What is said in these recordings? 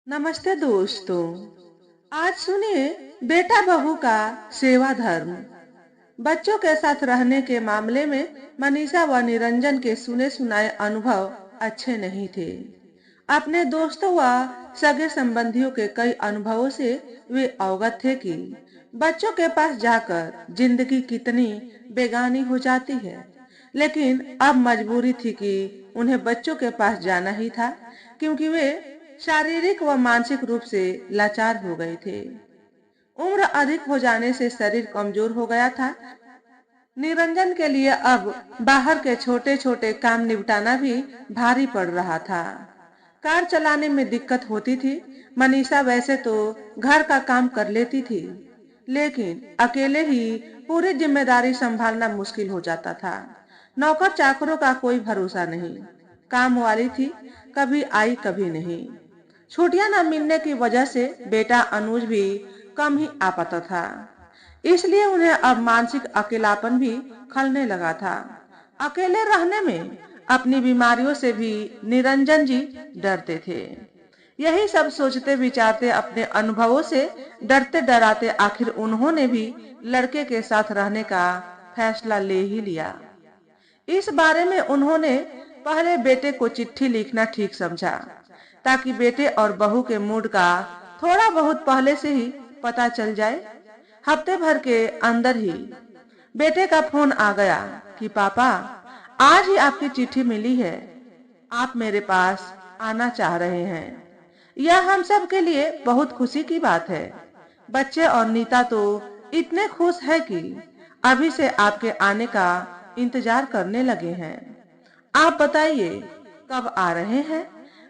नमस्ते दोस्तों। आज सुनिए बेटा बहू का सेवा धर्म। बच्चों के साथ रहने के मामले में मनीषा व निरंजन के सुने सुनाए अनुभव अच्छे नहीं थे। अपने दोस्तों व सगे संबंधियों के कई अनुभवों से वे अवगत थे कि बच्चों के पास जाकर जिंदगी कितनी बेगानी हो जाती है। लेकिन अब मजबूरी थी कि उन्हें बच्चों के पास जाना ही था, क्योंकि वे शारीरिक व मानसिक रूप से लाचार हो गए थे। उम्र अधिक हो जाने से शरीर कमजोर हो गया था। निरंजन के लिए अब बाहर के छोटे छोटे काम निपटाना भी भारी पड़ रहा था। कार चलाने में दिक्कत होती थी। मनीषा वैसे तो घर का काम कर लेती थी, लेकिन अकेले ही पूरी जिम्मेदारी संभालना मुश्किल हो जाता था। नौकर चाकरों का कोई भरोसा नहीं। काम वाली थी, कभी आई कभी नहीं। छुट्टियां न मिलने की वजह से बेटा अनुज भी कम ही आ पाता था। इसलिए उन्हें अब मानसिक अकेलापन भी खलने लगा था। अकेले रहने में अपनी बीमारियों से भी निरंजन जी डरते थे। यही सब सोचते विचारते, अपने अनुभवों से डरते डराते आखिर उन्होंने भी लड़के के साथ रहने का फैसला ले ही लिया। इस बारे में उन्होंने पहले बेटे को चिट्ठी लिखना ठीक समझा, ताकि बेटे और बहू के मूड का थोड़ा बहुत पहले से ही पता चल जाए। हफ्ते भर के अंदर ही बेटे का फोन आ गया कि पापा, आज ही आपकी चिट्ठी मिली है। आप मेरे पास आना चाह रहे हैं। यह हम सब के लिए बहुत खुशी की बात है। बच्चे और नीता तो इतने खुश है कि अभी से आपके आने का इंतजार करने लगे हैं। आप बताइए कब आ रहे हैं?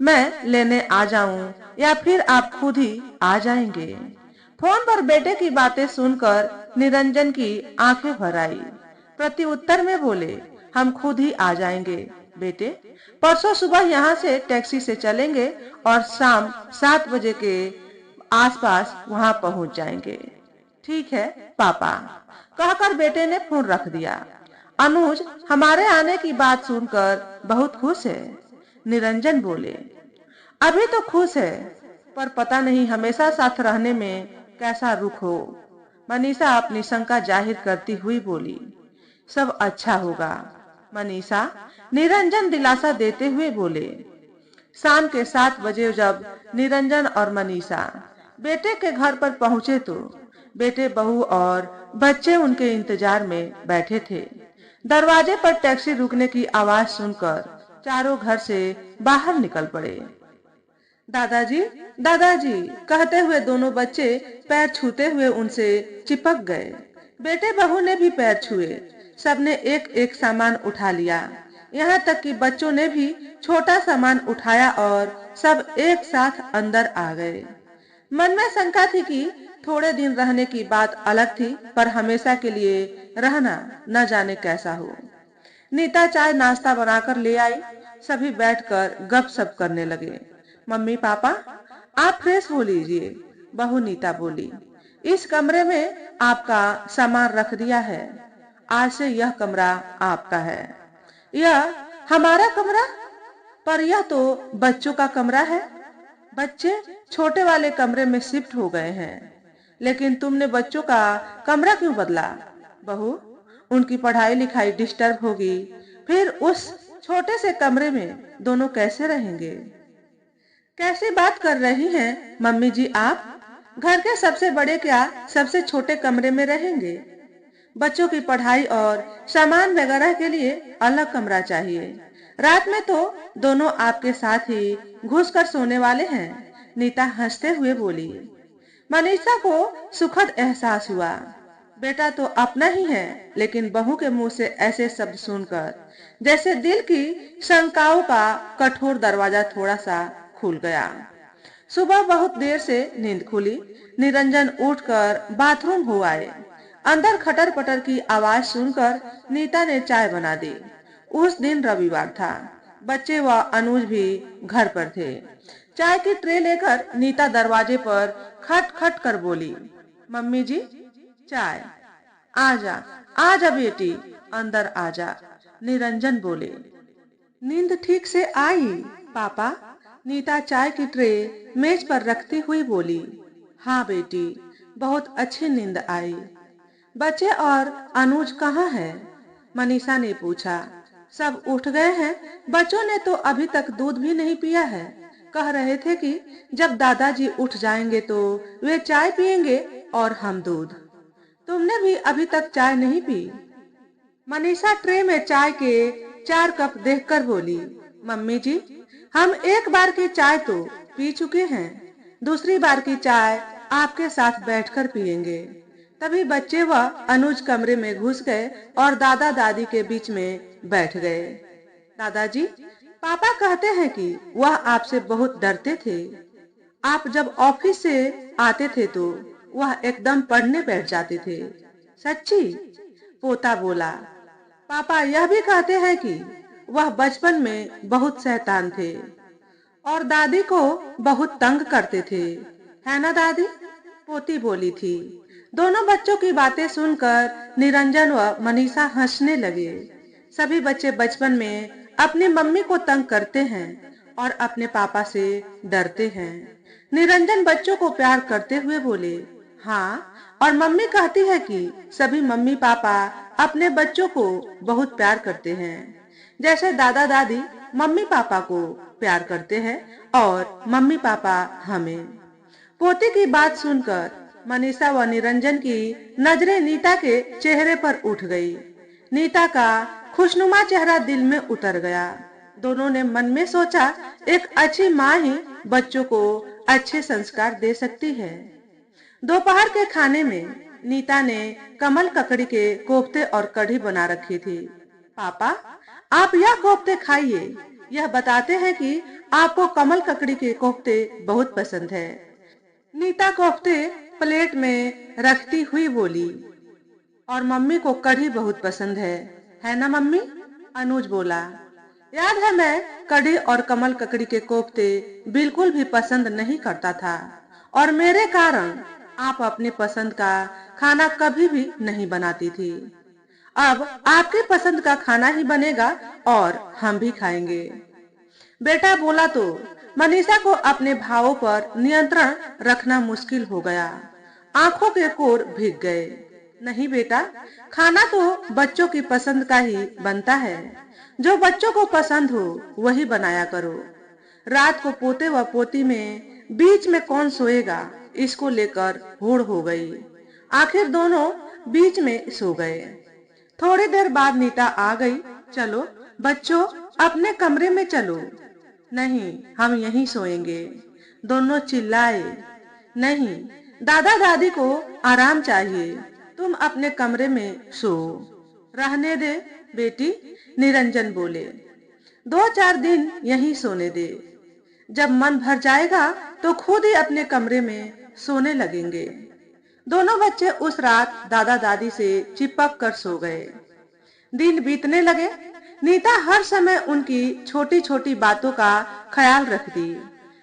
मैं लेने आ जाऊं या फिर आप खुद ही आ जाएंगे? फोन पर बेटे की बातें सुनकर निरंजन की आंखें भर आई। प्रति उत्तर में बोले, हम खुद ही आ जाएंगे बेटे। परसों सुबह यहाँ से टैक्सी से चलेंगे और शाम 7 बजे के आसपास वहाँ पहुँच जाएंगे। ठीक है पापा, कहकर बेटे ने फोन रख दिया। अनुज हमारे आने की बात सुनकर बहुत खुश है। निरंजन बोले, अभी तो खुश है, पर पता नहीं हमेशा साथ रहने में कैसा रुख हो। मनीषा अपनी शंका जाहिर करती हुई बोली, सब अच्छा होगा मनीषा। निरंजन दिलासा देते हुए बोले। शाम के 7 बजे जब निरंजन और मनीषा बेटे के घर पर पहुंचे तो बेटे, बहू और बच्चे उनके इंतजार में बैठे थे। दरवाजे पर टैक्सी रुकने की आवाज सुनकर चारों घर से बाहर निकल पड़े। दादाजी, दादाजी कहते हुए दोनों बच्चे पैर छूते हुए उनसे चिपक गए। बेटे बहू ने भी पैर छुए। सबने एक एक सामान उठा लिया। यहाँ तक कि बच्चों ने भी छोटा सामान उठाया और सब एक साथ अंदर आ गए। मन में शंका थी कि थोड़े दिन रहने की बात अलग थी, पर हमेशा के लिए रहना न जाने कैसा हो। नीता चाय नाश्ता बनाकर ले आई। सभी बैठकर गपशप करने लगे। मम्मी पापा, आप फ्रेश हो लीजिए, बहू नीता बोली। इस कमरे में आपका सामान रख दिया है। आज से यह कमरा आपका है। यह हमारा कमरा? पर यह तो बच्चों का कमरा है। बच्चे छोटे वाले कमरे में शिफ्ट हो गए हैं। लेकिन तुमने बच्चों का कमरा क्यों बदला? बहू, उनकी पढ़ाई लिखाई डिस्टर्ब होगी, फिर उस छोटे से कमरे में दोनों कैसे रहेंगे? कैसी बात कर रही हैं मम्मी जी आप? घर के सबसे बड़े क्या सबसे छोटे कमरे में रहेंगे? बच्चों की पढ़ाई और सामान वगैरह के लिए अलग कमरा चाहिए। रात में तो दोनों आपके साथ ही घुसकर सोने वाले हैं। नीता हंसते हुए बोली। मनीषा को सुखद एहसास हुआ। बेटा तो अपना ही है, लेकिन बहू के मुंह से ऐसे शब्द सुनकर जैसे दिल की शंकाओं का कठोर दरवाजा थोड़ा सा खुल गया। सुबह बहुत देर से नींद खुली। निरंजन उठकर बाथरूम हो आए। अंदर खटर पटर की आवाज सुनकर नीता ने चाय बना दी। उस दिन रविवार था। बच्चे व अनुज भी घर पर थे। चाय की ट्रे लेकर नीता दरवाजे पर खट खट कर बोली, मम्मी जी चाय। आजा, आजा बेटी, अंदर आजा। निरंजन बोले। नींद ठीक से आई पापा? नीता चाय की ट्रे मेज पर रखती हुई बोली, हाँ बेटी, बहुत अच्छी नींद आई। बच्चे और अनुज कहाँ है? मनीषा ने पूछा। सब उठ गए हैं। बच्चों ने तो अभी तक दूध भी नहीं पिया है। कह रहे थे कि जब दादाजी उठ जाएंगे तो वे चाय पिएंगे और हम दूध। तुमने भी अभी तक चाय नहीं पी? मनीषा ट्रे में चाय के 4 कप देखकर बोली, मम्मी जी, हम एक बार की चाय तो पी चुके हैं, दूसरी बार की चाय आपके साथ बैठकर पिएंगे। तभी बच्चे व अनुज कमरे में घुस गए और दादा दादी के बीच में बैठ गए। दादाजी, पापा कहते हैं कि वह आपसे बहुत डरते थे। आप जब ऑफिस से आते थे तो वह एकदम पढ़ने बैठ जाते थे। सच्ची? पोता बोला। पापा यह भी कहते हैं कि वह बचपन में बहुत शैतान थे और दादी को बहुत तंग करते थे, है ना दादी? पोती बोली थी। दोनों बच्चों की बातें सुनकर निरंजन व मनीषा हंसने लगे। सभी बच्चे बचपन में अपनी मम्मी को तंग करते हैं और अपने पापा से डरते हैं। निरंजन बच्चों को प्यार करते हुए बोले, हाँ, और मम्मी कहती है कि सभी मम्मी पापा अपने बच्चों को बहुत प्यार करते हैं, जैसे दादा दादी मम्मी पापा को प्यार करते हैं और मम्मी पापा हमें। पोती की बात सुनकर मनीषा व निरंजन की नजरें नीता के चेहरे पर उठ गई। नीता का खुशनुमा चेहरा दिल में उतर गया। दोनों ने मन में सोचा, एक अच्छी माँ ही बच्चों को अच्छे संस्कार दे सकती है। दोपहर के खाने में नीता ने कमल ककड़ी के कोफ्ते और कढ़ी बना रखी थी। पापा, आप यह कोफ्ते खाइए, यह बताते हैं कि आपको कमल ककड़ी के कोफ्ते बहुत पसंद है। नीता कोफ्ते प्लेट में रखती हुई बोली, और मम्मी को कढ़ी बहुत पसंद है ना मम्मी? अनुज बोला। याद है, मैं कढ़ी और कमल ककड़ी के कोफ्ते बिल्कुल भी पसंद नहीं करता था और मेरे कारण आप अपनी पसंद का खाना कभी भी नहीं बनाती थी। अब आपकी पसंद का खाना ही बनेगा और हम भी खाएंगे। बेटा बोला तो मनीषा को अपने भावों पर नियंत्रण रखना मुश्किल हो गया। आंखों के कोर भीग गए। नहीं बेटा, खाना तो बच्चों की पसंद का ही बनता है। जो बच्चों को पसंद हो वही बनाया करो। रात को पोते व पोती में बीच में कौन सोएगा, इसको लेकर होड़ हो गई। आखिर दोनों बीच में सो गए। थोड़ी देर बाद नीता आ गई। चलो बच्चों, अपने कमरे में चलो। नहीं, हम यहीं सोएंगे। दोनों चिल्लाए। नहीं, दादा दादी को आराम चाहिए, तुम अपने कमरे में सो। रहने दे बेटी, निरंजन बोले। 2-4 दिन यहीं सोने दे। जब मन भर जाएगा तो खुद ही अपने कमरे में सोने लगेंगे। दोनों बच्चे उस रात दादा दादी से चिपक कर सो गए। दिन बीतने लगे। नीता हर समय उनकी छोटी छोटी बातों का ख्याल रखती।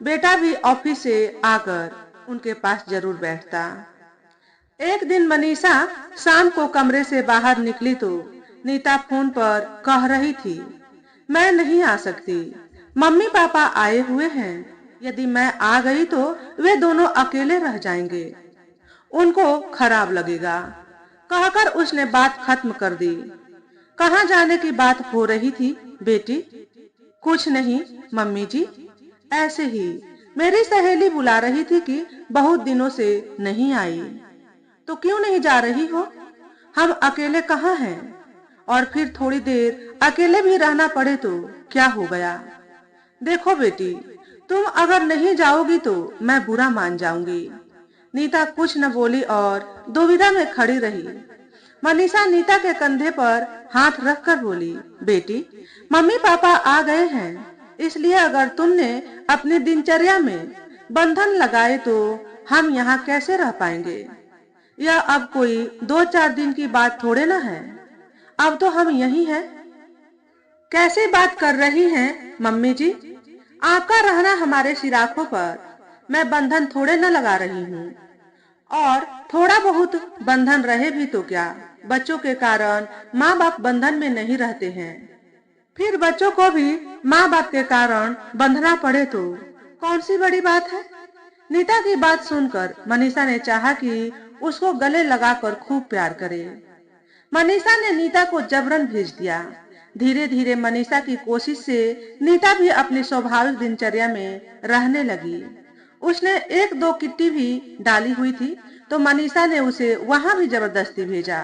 बेटा भी ऑफिस से आकर उनके पास जरूर बैठता। एक दिन मनीषा शाम को कमरे से बाहर निकली तो नीता फोन पर कह रही थी, मैं नहीं आ सकती, मम्मी पापा आए हुए हैं। यदि मैं आ गई तो वे दोनों अकेले रह जाएंगे, उनको खराब लगेगा। कहकर उसने बात खत्म कर दी। कहाँ जाने की बात हो रही थी बेटी? कुछ नहीं मम्मी जी, ऐसे ही मेरी सहेली बुला रही थी कि बहुत दिनों से नहीं आई। तो क्यों नहीं जा रही हो? हम अकेले कहाँ हैं? और फिर थोड़ी देर अकेले भी रहना पड़े तो क्या हो गया? देखो बेटी, तुम अगर नहीं जाओगी तो मैं बुरा मान जाऊंगी। नीता कुछ न बोली और दुविधा में खड़ी रही। मनीषा नीता के कंधे पर हाथ रखकर बोली, बेटी, मम्मी पापा आ गए हैं, इसलिए अगर तुमने अपनी दिनचर्या में बंधन लगाए तो हम यहाँ कैसे रह पाएंगे? यह अब कोई 2-4 दिन की बात थोड़े ना है। अब तो हम यही हैं। कैसे बात कर रही हैं मम्मी जी? आपका रहना हमारे सिराखों पर, मैं बंधन थोड़े न लगा रही हूँ। और थोड़ा बहुत बंधन रहे भी तो क्या, बच्चों के कारण माँ बाप बंधन में नहीं रहते हैं। फिर बच्चों को भी माँ बाप के कारण बंधना पड़े तो कौन सी बड़ी बात है। नीता की बात सुनकर मनीषा ने चाहा कि उसको गले लगाकर खूब प्यार करे। मनीषा ने नीता को जबरन भेज दिया। धीरे धीरे मनीषा की कोशिश से नीता भी अपनी स्वाभाविक दिनचर्या में रहने लगी। उसने एक दो किट्टी भी डाली हुई थी तो मनीषा ने उसे वहां भी जबरदस्ती भेजा।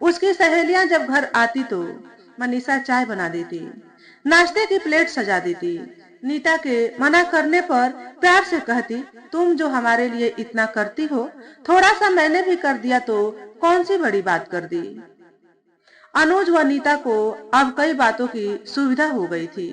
उसकी सहेलियां जब घर आती तो मनीषा चाय बना देती, नाश्ते की प्लेट सजा देती। नीता के मना करने पर प्यार से कहती, तुम जो हमारे लिए इतना करती हो, थोड़ा सा मैंने भी कर दिया तो कौन सी बड़ी बात कर दी। अनुज व नीता को अब कई बातों की सुविधा हो गई थी।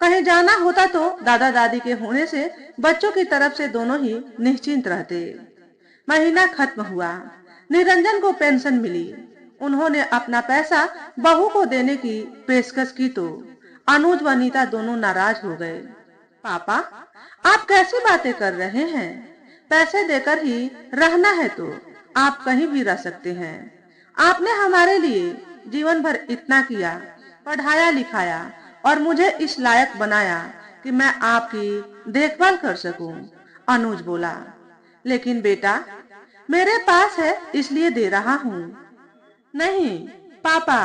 कहीं जाना होता तो दादा दादी के होने से बच्चों की तरफ से दोनों ही निश्चिंत रहते। महीना खत्म हुआ, निरंजन को पेंशन मिली। उन्होंने अपना पैसा बहू को देने की पेशकश की तो अनुज व नीता दोनों नाराज हो गए। पापा, आप कैसी बातें कर रहे हैं? पैसे देकर ही रहना है तो आप कहीं भी रह सकते हैं। आपने हमारे लिए जीवन भर इतना किया, पढ़ाया लिखाया और मुझे इस लायक बनाया कि मैं आपकी देखभाल कर सकूं। अनुज बोला, लेकिन बेटा, मेरे पास है इसलिए दे रहा हूँ। नहीं पापा,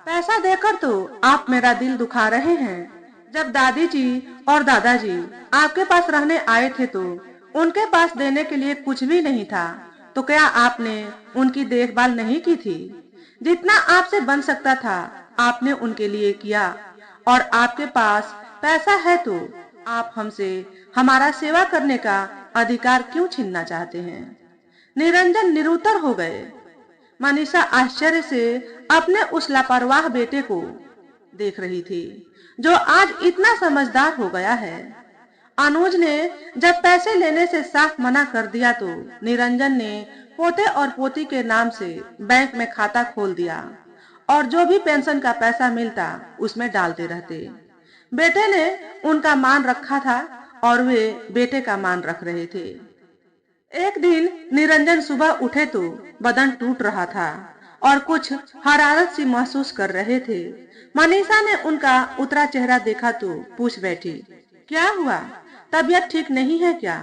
पैसा देकर तो आप मेरा दिल दुखा रहे हैं। जब दादी जी और दादाजी आपके पास रहने आए थे तो उनके पास देने के लिए कुछ भी नहीं था, तो क्या आपने उनकी देखभाल नहीं की थी? जितना आपसे बन सकता था आपने उनके लिए किया, और आपके पास पैसा है तो आप हमसे हमारा सेवा करने का अधिकार क्यों छीनना चाहते हैं? निरंजन निरुत्तर हो गए। मनीषा आश्चर्य से अपने उस लापरवाह बेटे को देख रही थी जो आज इतना समझदार हो गया है। अनुज ने जब पैसे लेने से साफ मना कर दिया तो निरंजन ने पोते और पोती के नाम से बैंक में खाता खोल दिया और जो भी पेंशन का पैसा मिलता उसमें डालते रहते। बेटे ने उनका मान रखा था और वे बेटे का मान रख रहे थे। एक दिन निरंजन सुबह उठे तो बदन टूट रहा था और कुछ हरारत सी महसूस कर रहे थे। मनीषा ने उनका उतरा चेहरा देखा तो पूछ बैठी, क्या हुआ? तबीयत ठीक नहीं है क्या?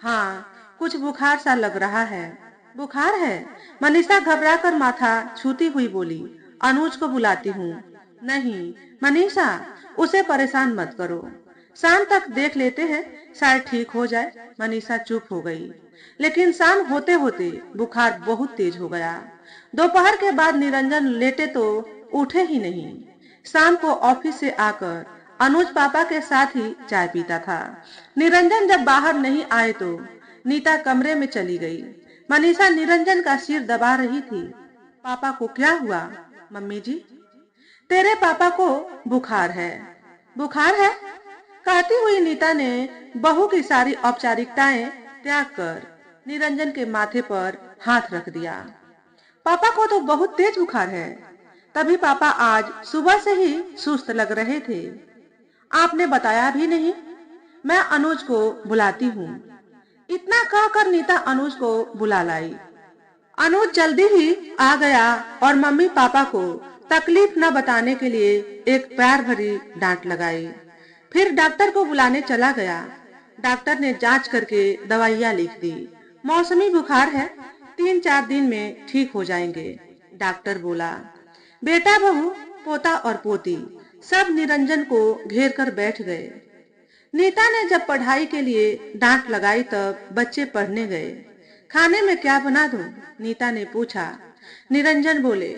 हाँ, कुछ बुखार सा लग रहा है। बुखार है? मनीषा घबराकर माथा छूती हुई बोली, अनुज को बुलाती हूँ। नहीं मनीषा, उसे परेशान मत करो, शाम तक देख लेते हैं, शायद ठीक हो जाए। मनीषा चुप हो गई, लेकिन शाम होते होते बुखार बहुत तेज हो गया। दोपहर के बाद निरंजन लेटे तो उठे ही नहीं। शाम को ऑफिस से आकर अनुज पापा के साथ ही चाय पीता था। निरंजन जब बाहर नहीं आए तो नीता कमरे में चली गई। मनीषा निरंजन का सिर दबा रही थी। पापा को क्या हुआ? मम्मी जी, तेरे पापा को बुखार है। बुखार है? कहती हुई नीता ने बहू की सारी औपचारिकताएं त्याग कर निरंजन के माथे पर हाथ रख दिया। पापा को तो बहुत तेज बुखार है, तभी पापा आज सुबह से ही सुस्त लग रहे थे। आपने बताया भी नहीं। मैं अनुज को बुलाती हूँ। इतना कहकर नीता अनुज को बुला लाई। अनुज जल्दी ही आ गया और मम्मी पापा को तकलीफ न बताने के लिए एक प्यार भरी डांट लगाई। फिर डॉक्टर को बुलाने चला गया। डॉक्टर ने जांच करके दवाइयाँ लिख दी। मौसमी बुखार है, 3-4 दिन में ठीक हो जाएंगे। डॉक्टर बोला। बेटा बहू, पोता और पोती सब निरंजन को घेर कर बैठ गए। नीता ने जब पढ़ाई के लिए डांट लगाई तब बच्चे पढ़ने गए। खाने में क्या बना दूं? नीता ने पूछा। निरंजन बोले,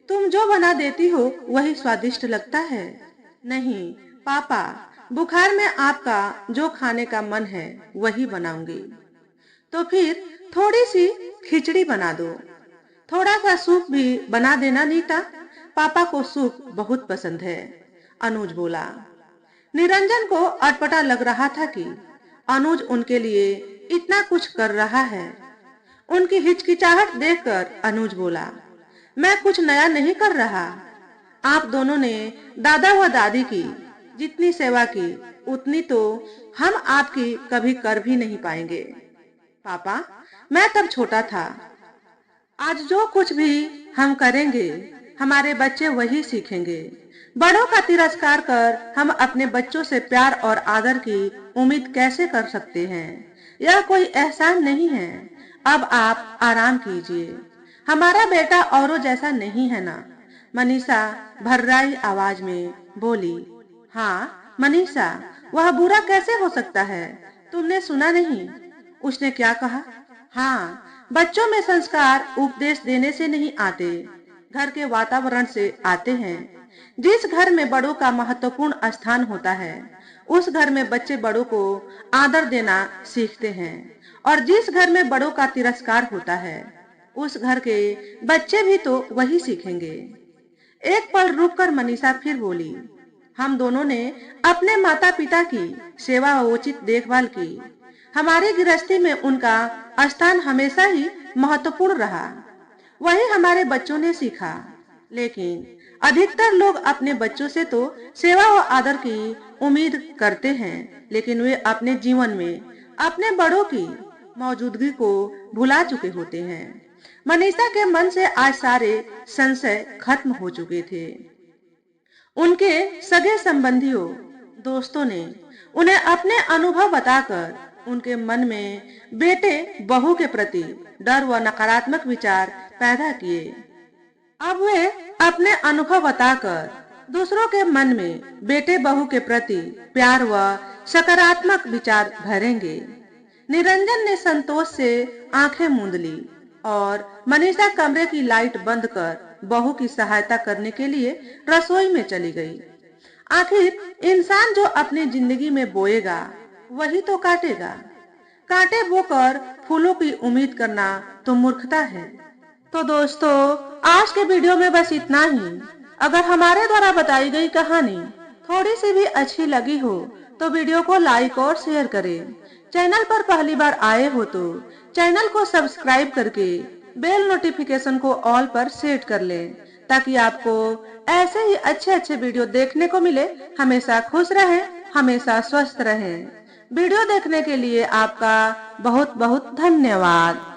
तुम जो बना देती हो वही स्वादिष्ट लगता है। नहीं पापा, बुखार में आपका जो खाने का मन है वही बनाऊंगी। तो फिर थोड़ी सी खिचड़ी बना दो, थोड़ा सा सूप भी बना देना नीता, पापा को सूप बहुत पसंद है। अनुज बोला। निरंजन को अटपटा लग रहा था कि अनुज उनके लिए इतना कुछ कर रहा है। उनकी हिचकिचाहट देखकर अनुज बोला, मैं कुछ नया नहीं कर रहा। आप दोनों ने दादा व दादी की जितनी सेवा की उतनी तो हम आपकी कभी कर भी नहीं पाएंगे। पापा, मैं तब छोटा था, आज जो कुछ भी हम करेंगे हमारे बच्चे वही सीखेंगे। बड़ों का तिरस्कार कर हम अपने बच्चों से प्यार और आदर की उम्मीद कैसे कर सकते हैं? यह कोई एहसान नहीं है। अब आप आराम कीजिए। हमारा बेटा औरों जैसा नहीं है ना? मनीषा भर्राई आवाज में बोली। हाँ मनीषा, वह बुरा कैसे हो सकता है? तुमने सुना नहीं उसने क्या कहा? हाँ, बच्चों में संस्कार उपदेश देने से नहीं आते, घर के वातावरण से आते हैं। जिस घर में बड़ों का महत्वपूर्ण स्थान होता है, उस घर में बच्चे बड़ों को आदर देना सीखते हैं, और जिस घर में बड़ों का तिरस्कार होता है, उस घर के बच्चे भी तो वही सीखेंगे। एक पल रुककर मनीषा फिर बोली। हम दोनों ने अपने माता पिता की सेवा व उचित देखभाल की। हमारी गृहस्थी में उनका स्थान हमेशा ही महत्वपूर्ण रहा। वही हमारे बच्चों ने सीखा। लेकिन अधिकतर लोग अपने बच्चों से तो सेवा व आदर की उम्मीद करते हैं, लेकिन वे अपने जीवन में अपने बड़ों की मौजूदगी को भुला चुके होते हैं। मनीषा के मन से आज सारे संशय खत्म हो चुके थे। उनके सगे संबंधियों, दोस्तों ने उन्हें अपने अनुभव बताकर उनके मन में बेटे बहू के प्रति डर व नकारात्मक विचार पैदा किए। अब वे अपने अनुभव बताकर दूसरों के मन में बेटे बहू के प्रति प्यार व सकारात्मक विचार भरेंगे। निरंजन ने संतोष से आंखें मूंद ली और मनीषा कमरे की लाइट बंद कर बहू की सहायता करने के लिए रसोई में चली गई। आखिर इंसान जो अपनी जिंदगी में बोएगा वही तो काटेगा। कांटे बोकर फूलों की उम्मीद करना तो मूर्खता है। तो दोस्तों, आज के वीडियो में बस इतना ही। अगर हमारे द्वारा बताई गई कहानी थोड़ी सी भी अच्छी लगी हो तो वीडियो को लाइक और शेयर करें। चैनल पर पहली बार आए हो तो चैनल को सब्सक्राइब करके बेल नोटिफिकेशन को ऑल पर सेट कर लें, ताकि आपको ऐसे ही अच्छे वीडियो देखने को मिले। हमेशा खुश रहें, हमेशा स्वस्थ रहें। वीडियो देखने के लिए आपका बहुत बहुत धन्यवाद।